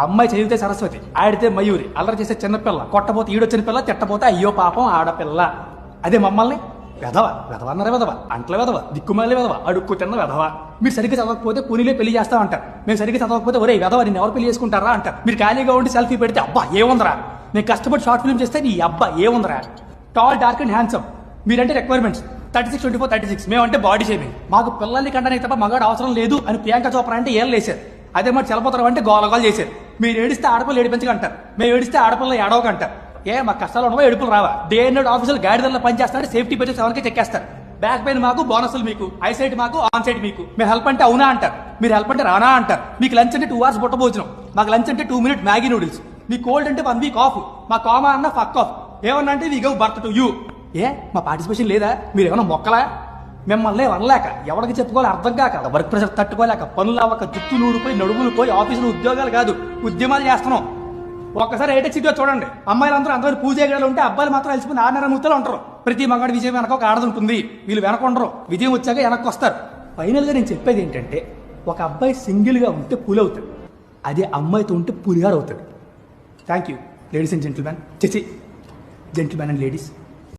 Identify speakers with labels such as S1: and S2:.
S1: అమ్మాయి చదివితే సరస్వతి, ఆడితే మయూరి, అల్లరి చేసే చిన్నపిల్ల, కొట్టపోతే ఈడొచ్చిన పిల్ల, తిట్టపోతే అయ్యో పాపం ఆడపిల్ల. అదే మమ్మల్ని వెధవ వెధవ అన్నారే వెధవ, అంట్ల వెధవ, దిక్కుమాలి వెధవ, అడుక్కు తిన్న వెధవ. మీరు సరిగ్గా చదవకపోతే పూనిలే పెళ్లి చేస్తామంటారు. మేము సరిగ్గా చదవకపోతే ఒరే వెధవ నిన్ను ఎవరు పెళ్లి చేసుకుంటారా అంటారు. మీరు ఖాళీగా ఉండి సెల్ఫీ పెడితే అబ్బా ఏముందరా, నేను కష్టపడి షార్ట్ ఫిల్మ్ చేస్తే నీ అబ్బా ఏముందరా. టాల్, డార్క్ అండ్ హ్యాండ్సమ్ మీరంటే రిక్వైర్మెంట్స్ 36, 24, 36. మేమంటే బాడీ షేమింగ్. మాకు పిల్లల్ని కంటానికి తప్ప మగాడు అవసరం లేదు అని ప్రియాంక చోప్రా అంటే ఏం లేచారు. అదే మరి చలపోతారు అంటే గోలగోలు చేశారు. మీరు ఏడిస్తే ఆడపిల్ల ఏడిపించక అంటారు, మేము ఏడిస్తే ఆడపిల్ల ఏడవక అంటారు. మాకు కష్టాలు ఉండవా, ఏడుపులు రావా? డే అండ్ నైట్ ఆఫీసులు గాడిదల్లో పనిచేస్తారంటే సేఫ్టీ పెట్టి 7కి చెక్కేస్తారు. బ్యాక్ పెయిన్ మాకు, బోనస్లు మీకు, ఐసైట్ మాకు, ఆన్ సైట్ మీకు. మేము హెల్ప్ అంటే అవునా అంటారు, మీరు హెల్ప్ అంటే రానా అంటారు. మీకు లంచ్ అంటే 2 hours బుట్ట భోజనం, మాకు లంచ్ అంటే 2 minute మ్యాగీ నూడిల్స్. మీ కోల్డ్ అంటే 1 week ఆఫ్, మా కామా అన్న ఫక్ ఆఫ్. ఏమన్నా అంటే we gov birth to you. మా పార్టిసిపేషన్ లేదా? మీరు ఏమన్నా మొక్కలా? మిమ్మల్ని వనలేక, ఎవరికి చెప్పుకోవాలి అర్థం కాక, వర్క్ ప్రెషర్ తట్టుకోలేక, పనులు అవ్వక, జుట్టు నూడిపోయి నడుములు పోయి ఆఫీసులో ఉద్యోగాలు కాదు ఉద్యమాలు చేస్తున్నాం. ఒక్కసారి ఏటెక్ సిటీలో చూడండి, అమ్మాయిలందరూ అందరూ పూజలు ఉంటే అబ్బాయిలు మాత్రం కలిసిపోయి 6.5 మూతలు ఉంటారు. ప్రతి మగాడి విజయం వెనక ఒక ఆడది ఉంటుంది. వీళ్ళు వెనక ఉండరు, విజయం వచ్చాక వెనక్కి వస్తారు. ఫైనల్గా నేను చెప్పేది ఏంటంటే, ఒక అబ్బాయి సింగిల్గా ఉంటే పులి అవుతాడు, అదే అమ్మాయితో ఉంటే పులిగారు అవుతాడు. Thank you ladies and gentlemen, gentlemen and ladies.